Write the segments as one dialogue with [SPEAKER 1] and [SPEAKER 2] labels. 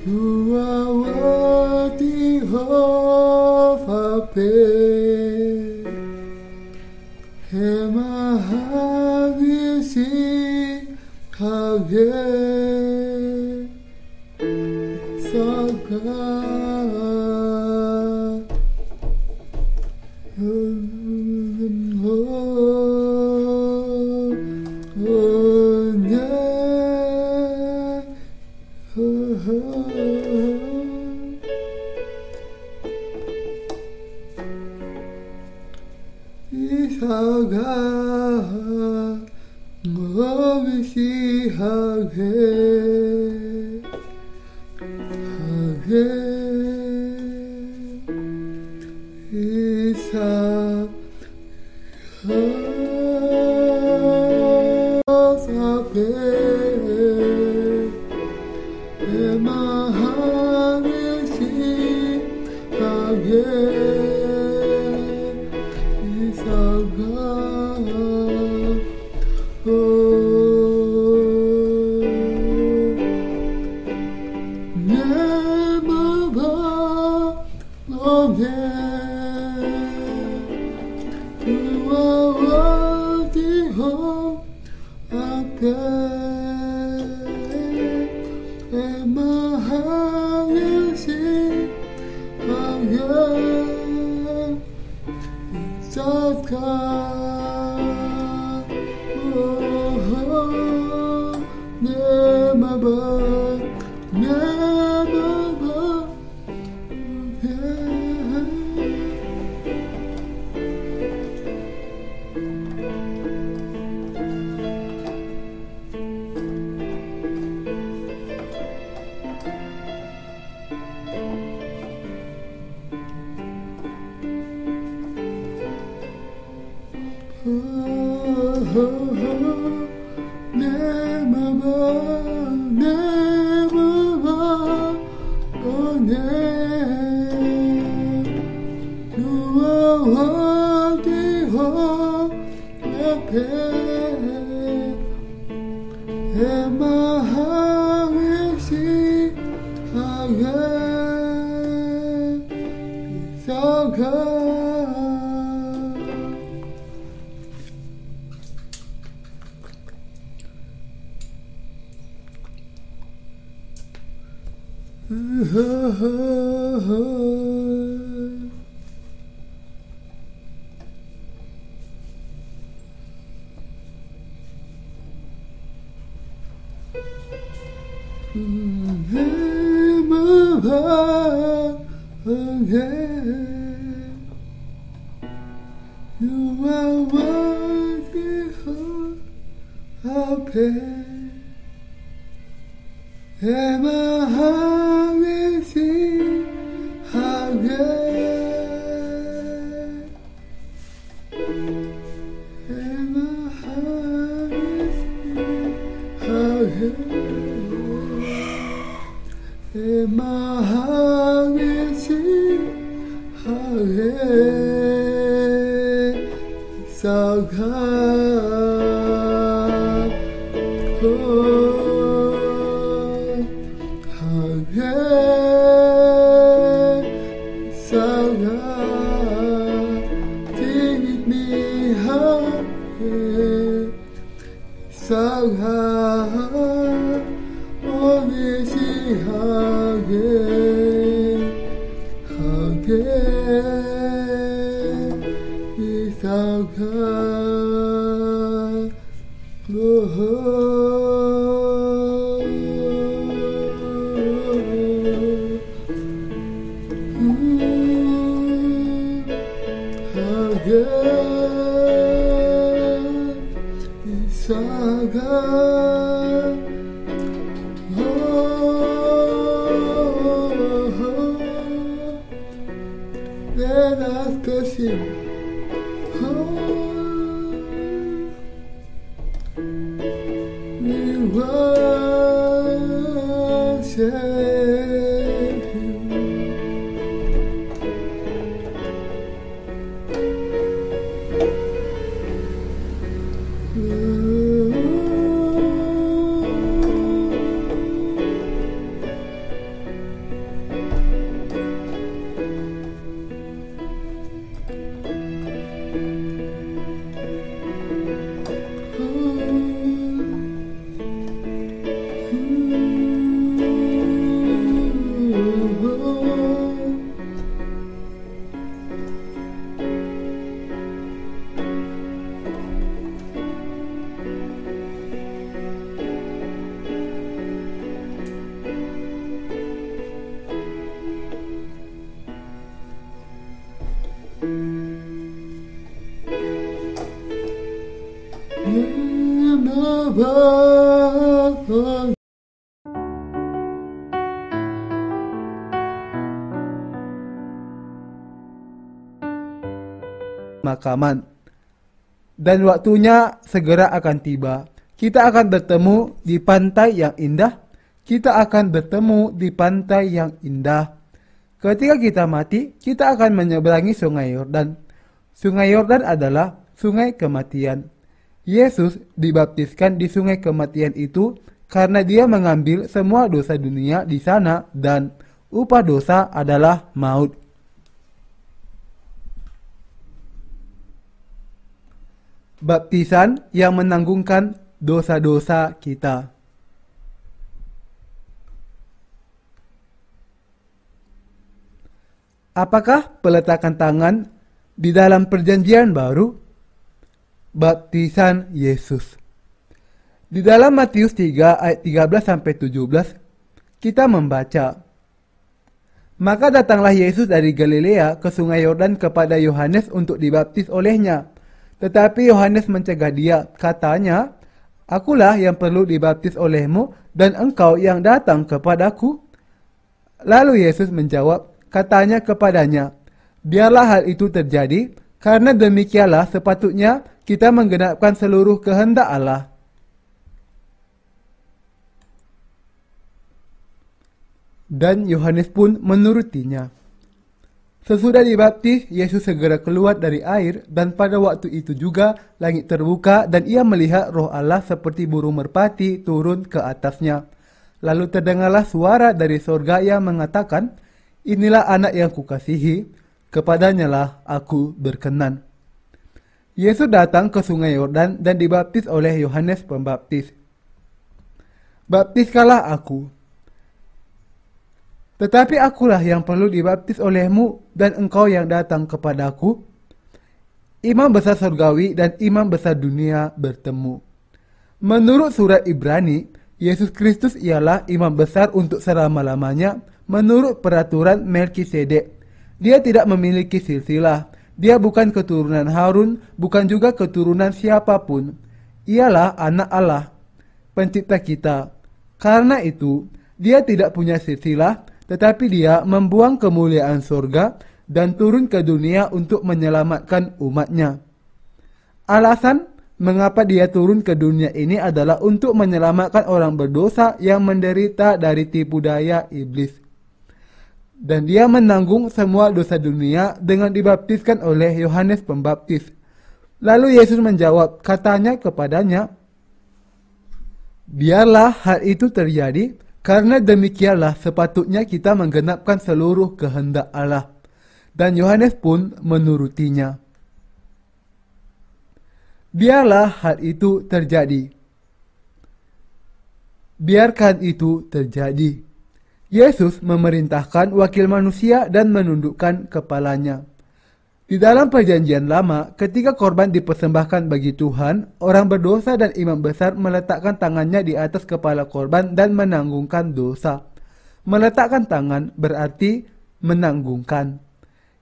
[SPEAKER 1] You are worthy of our praise. And my heart will sing how great is our God. Is our God, oh, we see how great is our God, and my heart will sing how great is our God. Oh, never again. You are worthy of our praise, and my heart will sing how great is our God. Oh, never you are worthy of our praise, and my heart will sing how great is our God. You are worthy of our praise, and my heart will sing how great, and my heart will sing how great, and my heart will sing how great is our God. Oh, how great is our God. Sing with me, how great is our God. Oh, 의지하게 하게 이사가 Let us worship. We worship
[SPEAKER 2] Makaman. Dan waktunya segera akan tiba. Kita akan bertemu di pantai yang indah. Kita akan bertemu di pantai yang indah. Ketika kita mati, kita akan menyeberangi sungai Yordan. Sungai Yordan adalah sungai kematian. Yesus dibaptiskan di sungai kematian itu karena dia mengambil semua dosa dunia di sana dan upah dosa adalah maut. Baptisan yang menanggungkan dosa-dosa kita. Apakah peletakan tangan di dalam perjanjian baru? Baptisan Yesus. Di dalam Matius 3 ayat 13-17 kita membaca, maka datanglah Yesus dari Galilea ke sungai Yordan kepada Yohanes untuk dibaptis olehnya. Tetapi Yohanes mencegah dia, katanya, akulah yang perlu dibaptis olehmu dan engkau yang datang kepadaku. Lalu Yesus menjawab, katanya kepadanya, biarlah hal itu terjadi, karena demikianlah sepatutnya kita menggenapkan seluruh kehendak Allah. Dan Yohanes pun menurutinya. Sesudah dibaptis, Yesus segera keluar dari air, dan pada waktu itu juga langit terbuka dan ia melihat Roh Allah seperti burung merpati turun ke atasnya. Lalu terdengarlah suara dari sorga yang mengatakan, inilah anak yang kukasihi, kepadanyalah aku berkenan. Yesus datang ke sungai Yordan dan dibaptis oleh Yohanes Pembaptis. Baptiskanlah aku. Tetapi akulah yang perlu dibaptis olehmu dan engkau yang datang kepadaku. Imam besar surgawi dan imam besar dunia bertemu. Menurut surat Ibrani, Yesus Kristus ialah imam besar untuk selama-lamanya menurut peraturan Melkisedek. Dia tidak memiliki silsilah. Dia bukan keturunan Harun, bukan juga keturunan siapapun. Ialah anak Allah, pencipta kita. Karena itu, dia tidak punya silsilah, tetapi dia membuang kemuliaan surga dan turun ke dunia untuk menyelamatkan umatnya. Alasan mengapa dia turun ke dunia ini adalah untuk menyelamatkan orang berdosa yang menderita dari tipu daya iblis. Dan dia menanggung semua dosa dunia dengan dibaptiskan oleh Yohanes Pembaptis. Lalu Yesus menjawab, katanya kepadanya, biarlah hal itu terjadi, karena demikianlah sepatutnya kita menggenapkan seluruh kehendak Allah. Dan Yohanes pun menurutinya. Biarlah hal itu terjadi. Biarkan itu terjadi. Yesus memerintahkan wakil manusia dan menundukkan kepalanya. Di dalam perjanjian lama, ketika korban dipersembahkan bagi Tuhan, orang berdosa dan imam besar meletakkan tangannya di atas kepala korban dan menanggungkan dosa. Meletakkan tangan berarti menanggungkan.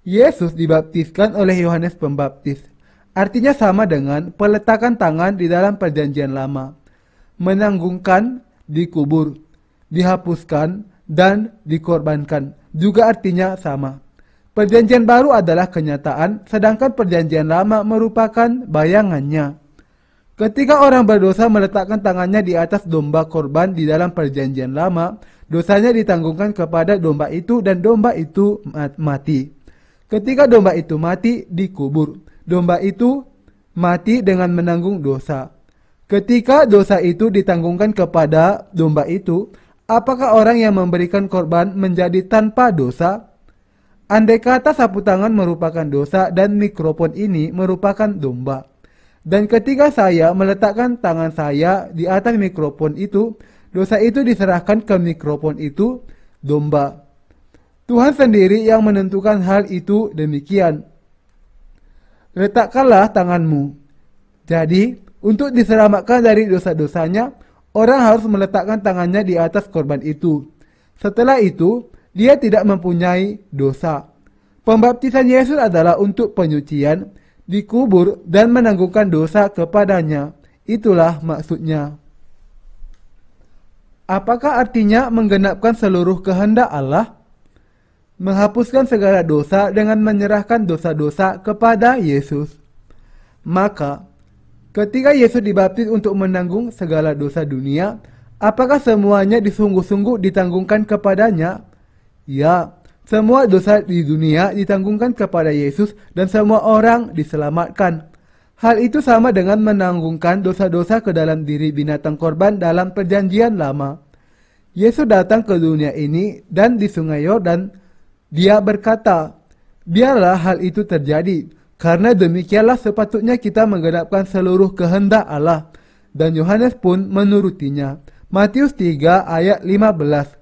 [SPEAKER 2] Yesus dibaptiskan oleh Yohanes Pembaptis. Artinya sama dengan peletakan tangan di dalam perjanjian lama. Menanggungkan, dikubur, dihapuskan, dan dikorbankan. Juga artinya sama. Perjanjian baru adalah kenyataan, sedangkan perjanjian lama merupakan bayangannya. Ketika orang berdosa meletakkan tangannya di atas domba korban di dalam perjanjian lama, dosanya ditanggungkan kepada domba itu dan domba itu mati. Ketika domba itu mati, dikubur. Domba itu mati dengan menanggung dosa. Ketika dosa itu ditanggungkan kepada domba itu, apakah orang yang memberikan korban menjadi tanpa dosa? Andai kata sapu tangan merupakan dosa dan mikrofon ini merupakan domba. Dan ketika saya meletakkan tangan saya di atas mikrofon itu, dosa itu diserahkan ke mikrofon itu, domba. Tuhan sendiri yang menentukan hal itu demikian. Letakkanlah tanganmu. Jadi, untuk diselamatkan dari dosa-dosanya, orang harus meletakkan tangannya di atas korban itu. Setelah itu, dia tidak mempunyai dosa. Pembaptisan Yesus adalah untuk penyucian, dikubur, dan menanggungkan dosa kepadanya. Itulah maksudnya. Apakah artinya menggenapkan seluruh kehendak Allah? Menghapuskan segala dosa dengan menyerahkan dosa-dosa kepada Yesus. Maka, ketika Yesus dibaptis untuk menanggung segala dosa dunia, apakah semuanya disungguh-sungguh ditanggungkan kepadanya? Ya, semua dosa di dunia ditanggungkan kepada Yesus dan semua orang diselamatkan. Hal itu sama dengan menanggungkan dosa-dosa ke dalam diri binatang korban dalam perjanjian lama. Yesus datang ke dunia ini dan di sungai Yordan, dia berkata, biarlah hal itu terjadi, karena demikianlah sepatutnya kita menggenapkan seluruh kehendak Allah. Dan Yohanes pun menurutinya. Matius 3 ayat 15.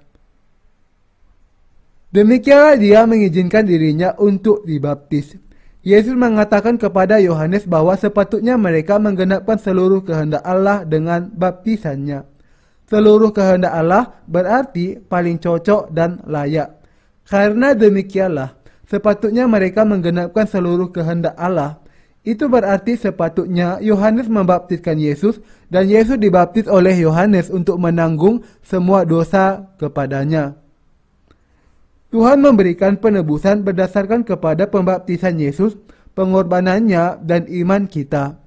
[SPEAKER 2] Demikianlah dia mengizinkan dirinya untuk dibaptis. Yesus mengatakan kepada Yohanes bahwa sepatutnya mereka menggenapkan seluruh kehendak Allah dengan baptisannya. Seluruh kehendak Allah berarti paling cocok dan layak. Karena demikianlah, sepatutnya mereka menggenapkan seluruh kehendak Allah. Itu berarti sepatutnya Yohanes membaptiskan Yesus dan Yesus dibaptis oleh Yohanes untuk menanggung semua dosa kepadanya. Tuhan memberikan penebusan berdasarkan kepada pembaptisan Yesus, pengorbanannya, dan iman kita.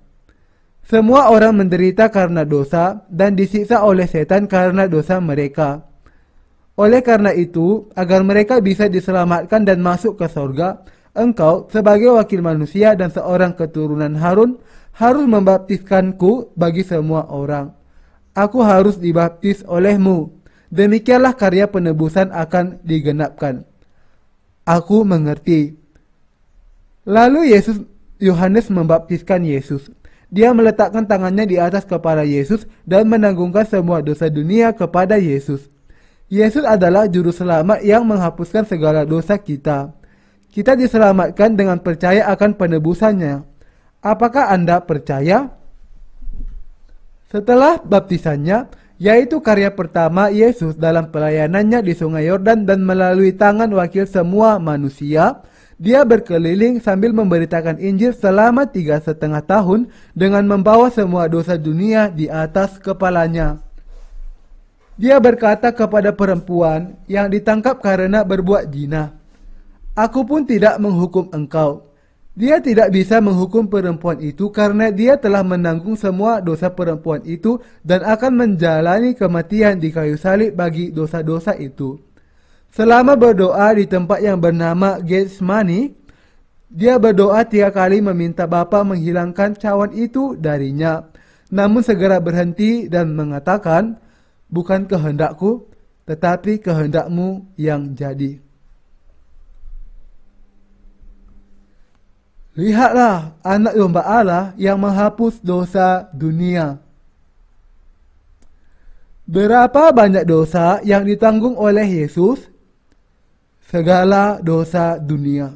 [SPEAKER 2] Semua orang menderita karena dosa dan disiksa oleh setan karena dosa mereka. Oleh karena itu, agar mereka bisa diselamatkan dan masuk ke sorga, engkau sebagai wakil manusia dan seorang keturunan Harun harus membaptiskanku bagi semua orang. Aku harus dibaptis olehmu. Demikianlah karya penebusan akan digenapkan. Aku mengerti. Lalu Yohanes membaptiskan Yesus. Dia meletakkan tangannya di atas kepala Yesus dan menanggungkan semua dosa dunia kepada Yesus. Yesus adalah juru selamat yang menghapuskan segala dosa kita. Kita diselamatkan dengan percaya akan penebusannya. Apakah Anda percaya? Setelah baptisannya, yaitu karya pertama Yesus dalam pelayanannya di sungai Yordan dan melalui tangan wakil semua manusia, dia berkeliling sambil memberitakan Injil selama 3,5 tahun dengan membawa semua dosa dunia di atas kepalanya. Dia berkata kepada perempuan yang ditangkap karena berbuat zina, "Aku pun tidak menghukum engkau." Dia tidak bisa menghukum perempuan itu karena dia telah menanggung semua dosa perempuan itu dan akan menjalani kematian di kayu salib bagi dosa-dosa itu. Selama berdoa di tempat yang bernama Getsemani, dia berdoa 3 kali meminta Bapa menghilangkan cawan itu darinya. Namun segera berhenti dan mengatakan, "Bukan kehendakku, tetapi kehendakmu yang jadi." Lihatlah anak domba Allah yang menghapus dosa dunia. Berapa banyak dosa yang ditanggung oleh Yesus? Segala dosa dunia.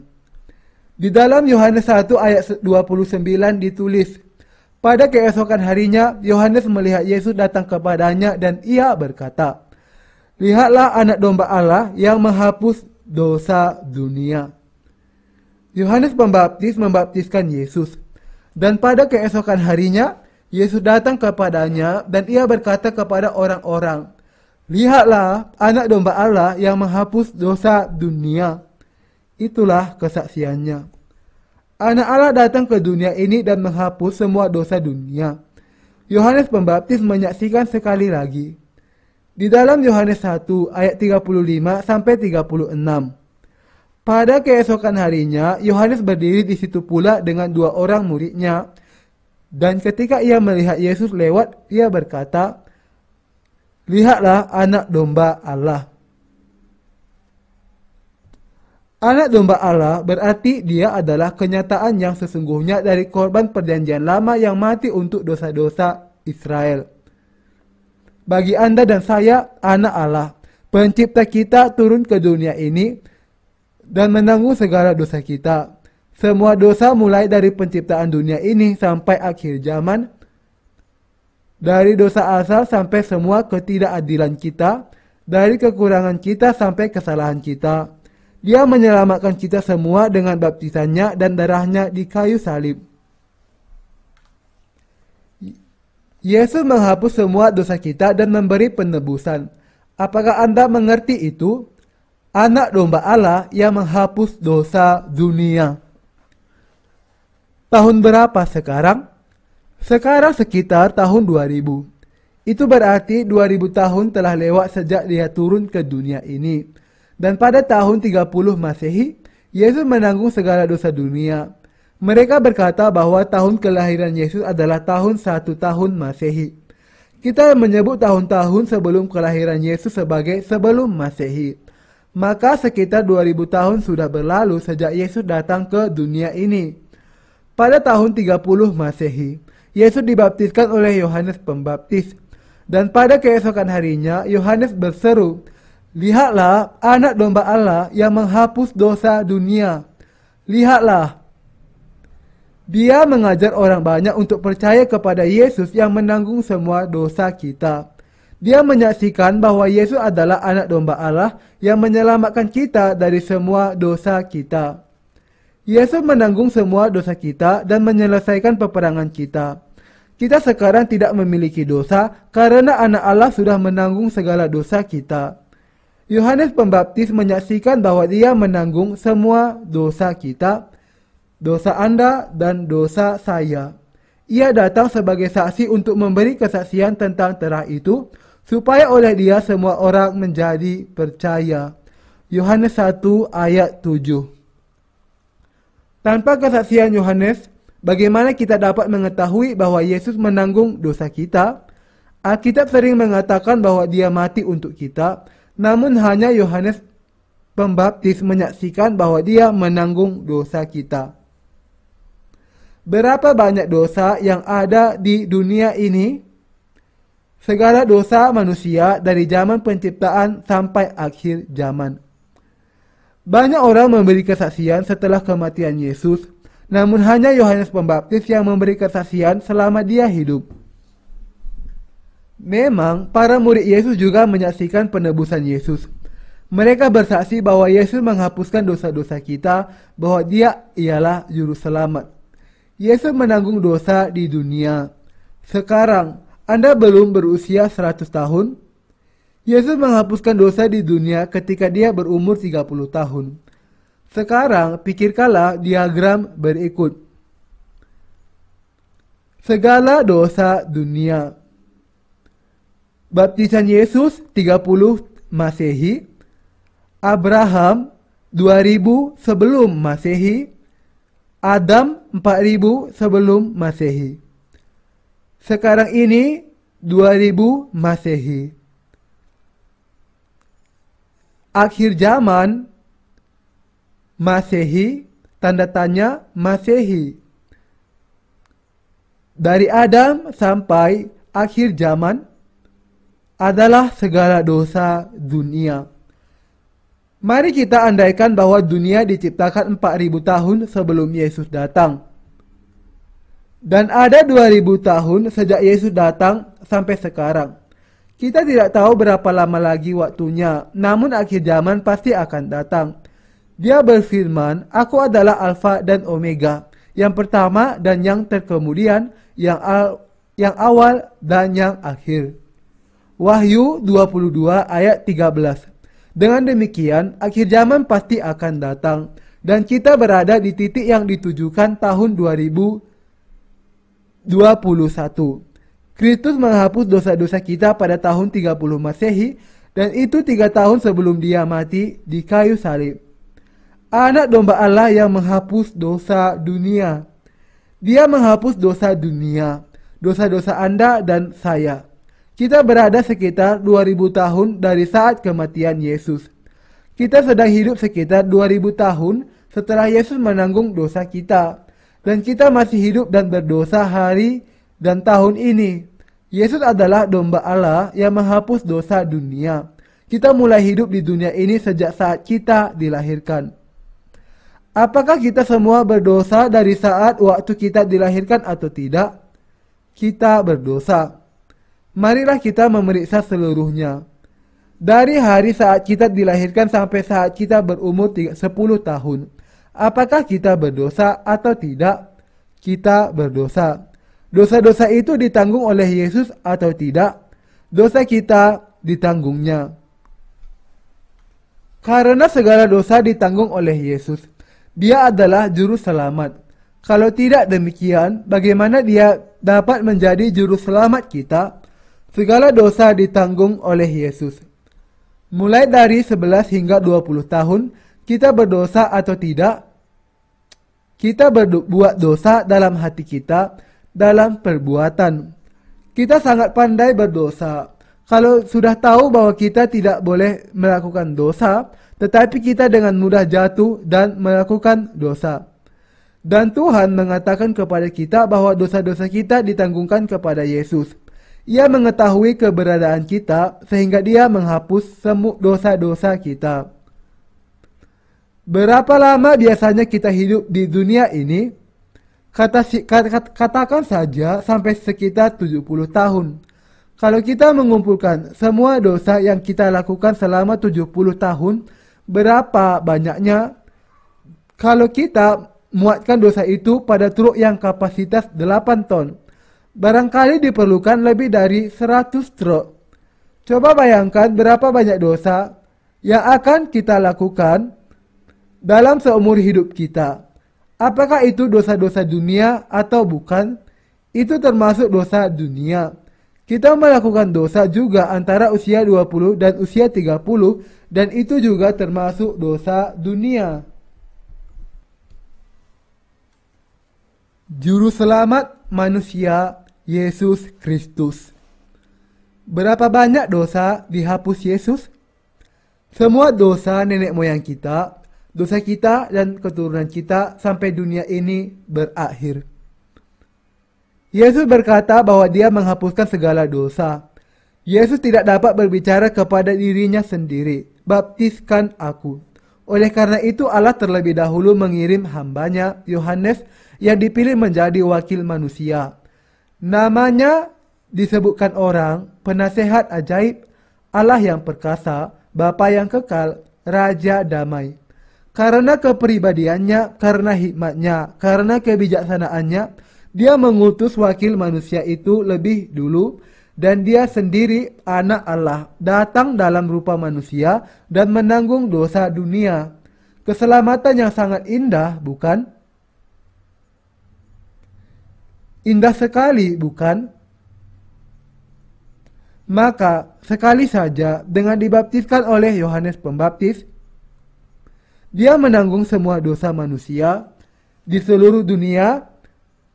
[SPEAKER 2] Di dalam Yohanes 1 ayat 29 ditulis, pada keesokan harinya Yohanes melihat Yesus datang kepadanya dan ia berkata, lihatlah anak domba Allah yang menghapus dosa dunia. Yohanes Pembaptis membaptiskan Yesus. Dan pada keesokan harinya, Yesus datang kepadanya dan ia berkata kepada orang-orang, lihatlah anak domba Allah yang menghapus dosa dunia. Itulah kesaksiannya. Anak Allah datang ke dunia ini dan menghapus semua dosa dunia. Yohanes Pembaptis menyaksikan sekali lagi. Di dalam Yohanes 1 ayat 35 sampai 36. Pada keesokan harinya, Yohanes berdiri di situ pula dengan 2 orang muridnya. Dan ketika ia melihat Yesus lewat, ia berkata, lihatlah anak domba Allah. Anak domba Allah berarti dia adalah kenyataan yang sesungguhnya dari korban perjanjian lama yang mati untuk dosa-dosa Israel. Bagi Anda dan saya, anak Allah, pencipta kita turun ke dunia ini dan menanggung segala dosa kita. Semua dosa mulai dari penciptaan dunia ini sampai akhir zaman. Dari dosa asal sampai semua ketidakadilan kita. Dari kekurangan kita sampai kesalahan kita. Dia menyelamatkan kita semua dengan baptisannya dan darahnya di kayu salib. Yesus menghapus semua dosa kita dan memberi penebusan. Apakah Anda mengerti itu? Anak domba Allah yang menghapus dosa dunia. Tahun berapa sekarang? Sekarang sekitar tahun 2000. Itu berarti 2000 tahun telah lewat sejak dia turun ke dunia ini. Dan pada tahun 30 Masehi, Yesus menanggung segala dosa dunia. Mereka berkata bahwa tahun kelahiran Yesus adalah tahun 1 tahun Masehi. Kita menyebut tahun-tahun sebelum kelahiran Yesus sebagai sebelum Masehi. Maka sekitar 2000 tahun sudah berlalu sejak Yesus datang ke dunia ini. Pada tahun 30 Masehi, Yesus dibaptiskan oleh Yohanes Pembaptis. Dan pada keesokan harinya, Yohanes berseru, lihatlah anak domba Allah yang menghapus dosa dunia. Lihatlah. Dia mengajar orang banyak untuk percaya kepada Yesus yang menanggung semua dosa kita. Dia menyaksikan bahwa Yesus adalah anak domba Allah yang menyelamatkan kita dari semua dosa kita. Yesus menanggung semua dosa kita dan menyelesaikan peperangan kita. Kita sekarang tidak memiliki dosa karena anak Allah sudah menanggung segala dosa kita. Yohanes Pembaptis menyaksikan bahwa dia menanggung semua dosa kita, dosa Anda dan dosa saya. Ia datang sebagai saksi untuk memberi kesaksian tentang terah itu, supaya oleh dia semua orang menjadi percaya. Yohanes 1 ayat 7. Tanpa kesaksian Yohanes, bagaimana kita dapat mengetahui bahwa Yesus menanggung dosa kita? Alkitab sering mengatakan bahwa dia mati untuk kita, namun hanya Yohanes Pembaptis menyaksikan bahwa dia menanggung dosa kita. Berapa banyak dosa yang ada di dunia ini? Segala dosa manusia dari zaman penciptaan sampai akhir zaman. Banyak orang memberi kesaksian setelah kematian Yesus, namun hanya Yohanes Pembaptis yang memberi kesaksian selama dia hidup. Memang, para murid Yesus juga menyaksikan penebusan Yesus. Mereka bersaksi bahwa Yesus menghapuskan dosa-dosa kita, bahwa dia ialah juru selamat. Yesus menanggung dosa di dunia. Sekarang, Anda belum berusia 100 tahun? Yesus menghapuskan dosa di dunia ketika dia berumur 30 tahun. Sekarang, pikirkanlah diagram berikut. Segala dosa dunia. Baptisan Yesus 30 Masehi. Abraham 2000 sebelum Masehi. Adam 4000 sebelum Masehi. Sekarang ini 2000 Masehi. Akhir zaman Masehi, tanda tanya Masehi. Dari Adam sampai akhir zaman adalah segala dosa dunia. Mari kita andaikan bahwa dunia diciptakan 4000 tahun sebelum Yesus datang. Dan ada 2000 tahun sejak Yesus datang sampai sekarang. Kita tidak tahu berapa lama lagi waktunya, namun akhir zaman pasti akan datang. Dia berfirman, "Aku adalah Alfa dan Omega, yang pertama dan yang terkemudian, yang awal dan yang akhir." Wahyu 22 ayat 13. Dengan demikian, akhir zaman pasti akan datang, dan kita berada di titik yang ditujukan tahun 2021. Kristus menghapus dosa-dosa kita pada tahun 30 Masehi, dan itu 3 tahun sebelum dia mati di kayu salib. Anak domba Allah yang menghapus dosa dunia. Dia menghapus dosa dunia, dosa-dosa Anda dan saya. Kita berada sekitar 2000 tahun dari saat kematian Yesus. Kita sedang hidup sekitar 2000 tahun setelah Yesus menanggung dosa kita. Dan kita masih hidup dan berdosa hari dan tahun ini. Yesus adalah domba Allah yang menghapus dosa dunia. Kita mulai hidup di dunia ini sejak saat kita dilahirkan. Apakah kita semua berdosa dari saat waktu kita dilahirkan atau tidak? Kita berdosa. Marilah kita memeriksa seluruhnya. Dari hari saat kita dilahirkan sampai saat kita berumur 10 tahun. Apakah kita berdosa atau tidak? Kita berdosa. Dosa-dosa itu ditanggung oleh Yesus atau tidak? Dosa kita ditanggungnya. Karena segala dosa ditanggung oleh Yesus. Dia adalah juru selamat. Kalau tidak demikian, bagaimana dia dapat menjadi juru selamat kita? Segala dosa ditanggung oleh Yesus. Mulai dari 11 hingga 20 tahun, kita berdosa atau tidak? Kita berbuat dosa dalam hati kita, dalam perbuatan. Kita sangat pandai berdosa. Kalau sudah tahu bahwa kita tidak boleh melakukan dosa, tetapi kita dengan mudah jatuh dan melakukan dosa. Dan Tuhan mengatakan kepada kita bahwa dosa-dosa kita ditanggungkan kepada Yesus. Ia mengetahui keberadaan kita sehingga dia menghapus semua dosa-dosa kita. Berapa lama biasanya kita hidup di dunia ini? Katakan saja sampai sekitar 70 tahun. Kalau kita mengumpulkan semua dosa yang kita lakukan selama 70 tahun, berapa banyaknya? Kalau kita muatkan dosa itu pada truk yang kapasitas 8 ton, barangkali diperlukan lebih dari 100 truk. Coba bayangkan berapa banyak dosa yang akan kita lakukan dalam seumur hidup kita. Apakah itu dosa-dosa dunia atau bukan? Itu termasuk dosa dunia. Kita melakukan dosa juga antara usia 20 dan usia 30, dan itu juga termasuk dosa dunia. Juru selamat manusia Yesus Kristus. Berapa banyak dosa dihapus Yesus? Semua dosa nenek moyang kita, dosa kita dan keturunan kita sampai dunia ini berakhir. Yesus berkata bahwa dia menghapuskan segala dosa. Yesus tidak dapat berbicara kepada dirinya sendiri. Baptiskan aku. Oleh karena itu Allah terlebih dahulu mengirim hambanya, Yohanes, yang dipilih menjadi wakil manusia. Namanya disebutkan orang, penasehat ajaib, Allah yang perkasa, Bapa yang kekal, Raja damai. Karena kepribadiannya, karena hikmatnya, karena kebijaksanaannya, dia mengutus wakil manusia itu lebih dulu, dan dia sendiri anak Allah, datang dalam rupa manusia dan menanggung dosa dunia. Keselamatan yang sangat indah, bukan? Indah sekali, bukan? Maka, sekali saja dengan dibaptiskan oleh Yohanes Pembaptis, dia menanggung semua dosa manusia di seluruh dunia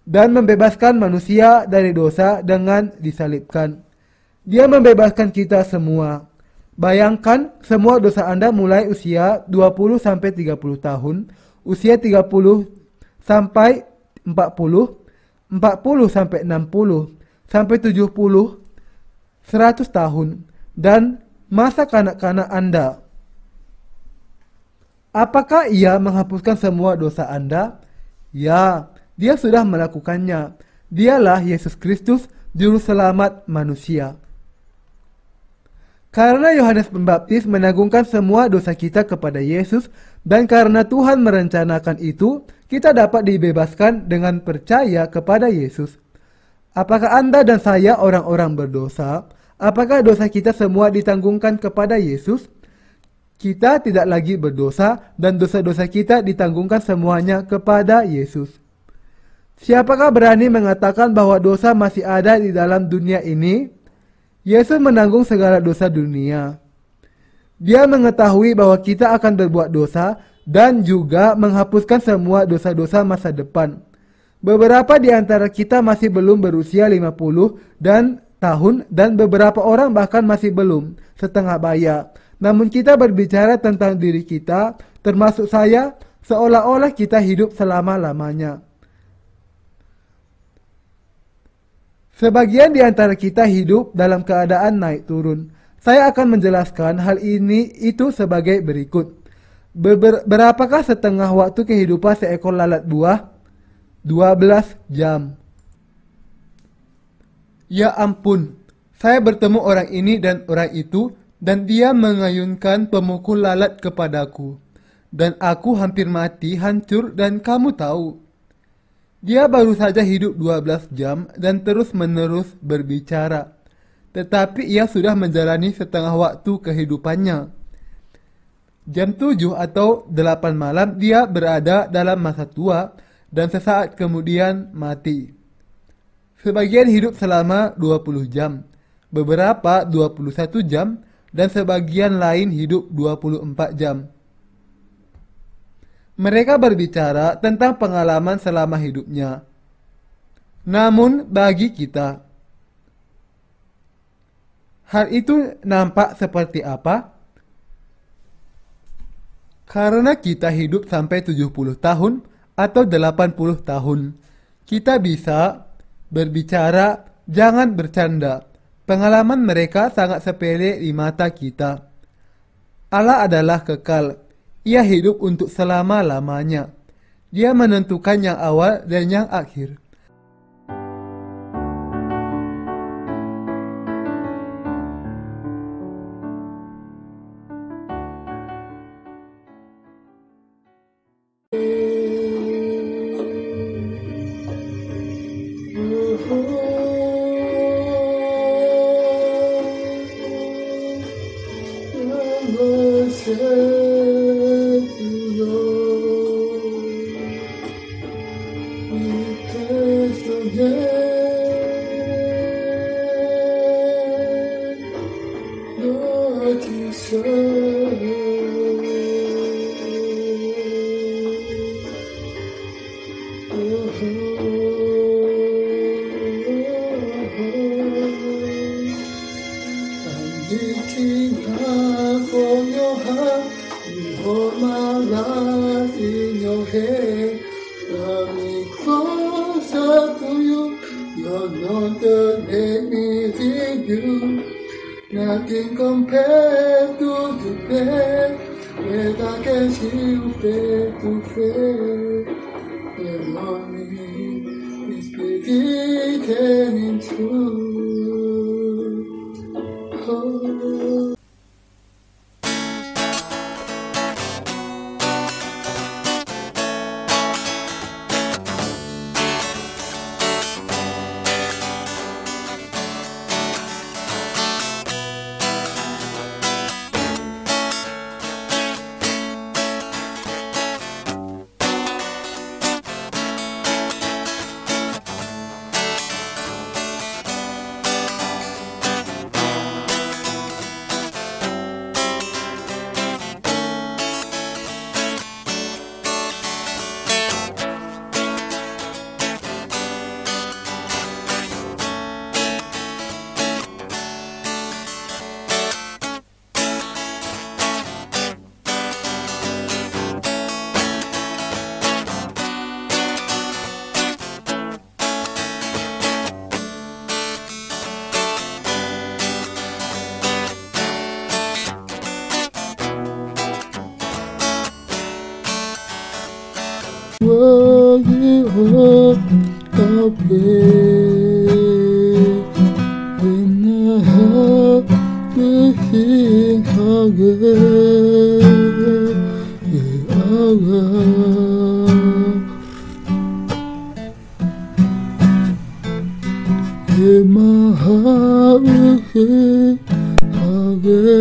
[SPEAKER 2] dan membebaskan manusia dari dosa dengan disalibkan. Dia membebaskan kita semua. Bayangkan semua dosa Anda mulai usia 20 sampai 30 tahun, usia 30 sampai 40, 40 sampai 60, sampai 70, 100 tahun. dan masa kanak-kanak Anda. Apakah Ia menghapuskan semua dosa Anda? Ya, Dia sudah melakukannya. Dialah Yesus Kristus, Juru Selamat manusia. Karena Yohanes Pembaptis menanggungkan semua dosa kita kepada Yesus, dan karena Tuhan merencanakan itu, kita dapat dibebaskan dengan percaya kepada Yesus. Apakah Anda dan saya orang-orang berdosa? Apakah dosa kita semua ditanggungkan kepada Yesus? Kita tidak lagi berdosa, dan dosa-dosa kita ditanggungkan semuanya kepada Yesus. Siapakah berani mengatakan bahwa dosa masih ada di dalam dunia ini? Yesus menanggung segala dosa dunia. Dia mengetahui bahwa kita akan berbuat dosa dan juga menghapuskan semua dosa-dosa masa depan. Beberapa di antara kita masih belum berusia 50 tahun dan beberapa orang bahkan masih belum setengah baya. Namun kita berbicara tentang diri kita, termasuk saya, seolah-olah kita hidup selama-lamanya. Sebagian di antara kita hidup dalam keadaan naik turun. Saya akan menjelaskan hal itu sebagai berikut. Berapakah setengah waktu kehidupan seekor lalat buah? 12 jam. Ya ampun, saya bertemu orang ini dan orang itu, dan dia mengayunkan pemukul lalat kepadaku. Dan aku hampir mati, hancur, dan kamu tahu. Dia baru saja hidup 12 jam dan terus-menerus berbicara. Tetapi ia sudah menjalani setengah waktu kehidupannya. Jam 7 atau 8 malam dia berada dalam masa tua dan sesaat kemudian mati. Sebagian hidup selama 20 jam, beberapa 21 jam, dan sebagian lain hidup 24 jam. Mereka berbicara tentang pengalaman selama hidupnya. Namun bagi kita, hal itu nampak seperti apa? Karena kita hidup sampai 70 tahun atau 80 tahun, kita bisa berbicara, jangan bercanda. Pengalaman mereka sangat sepele di mata kita. Allah adalah kekal. Ia hidup untuk selama-lamanya. Dia menentukan yang awal dan yang akhir.
[SPEAKER 1] Nothing compared to the best that I can see you face to face. The morning is beginning to. Oh. Wajah kape Enaha Kising hage Aga Emaha Kising hage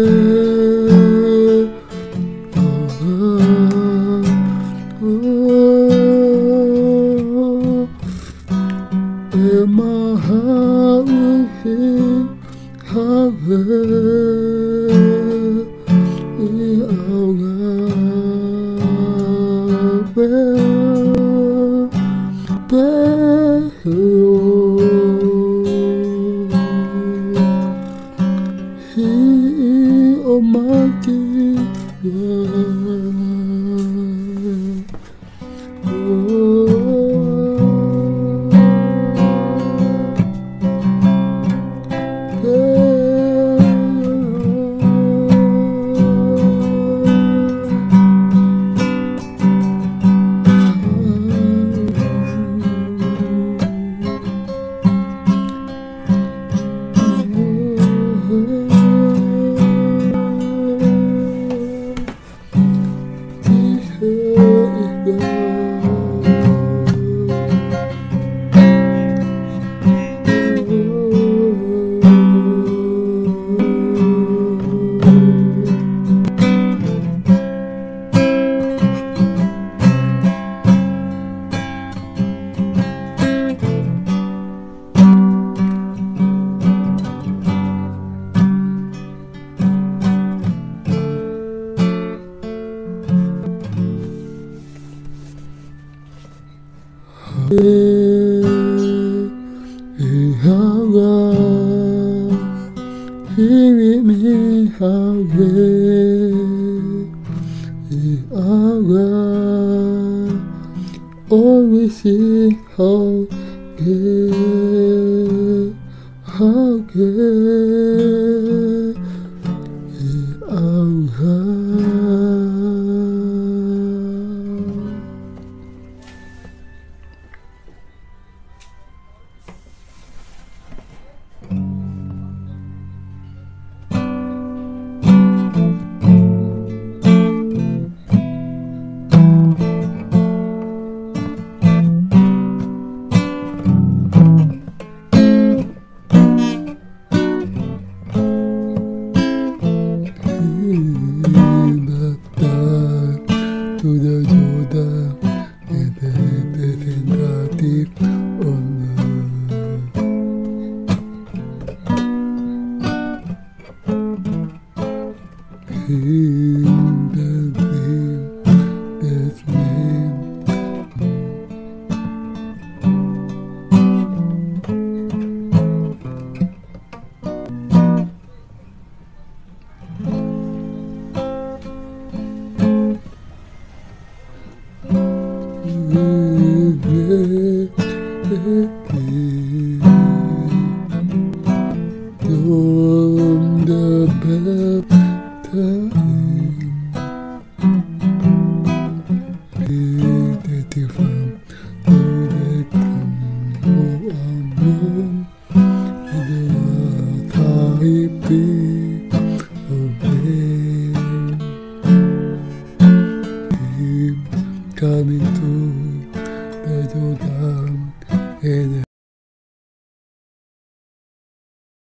[SPEAKER 1] Coming to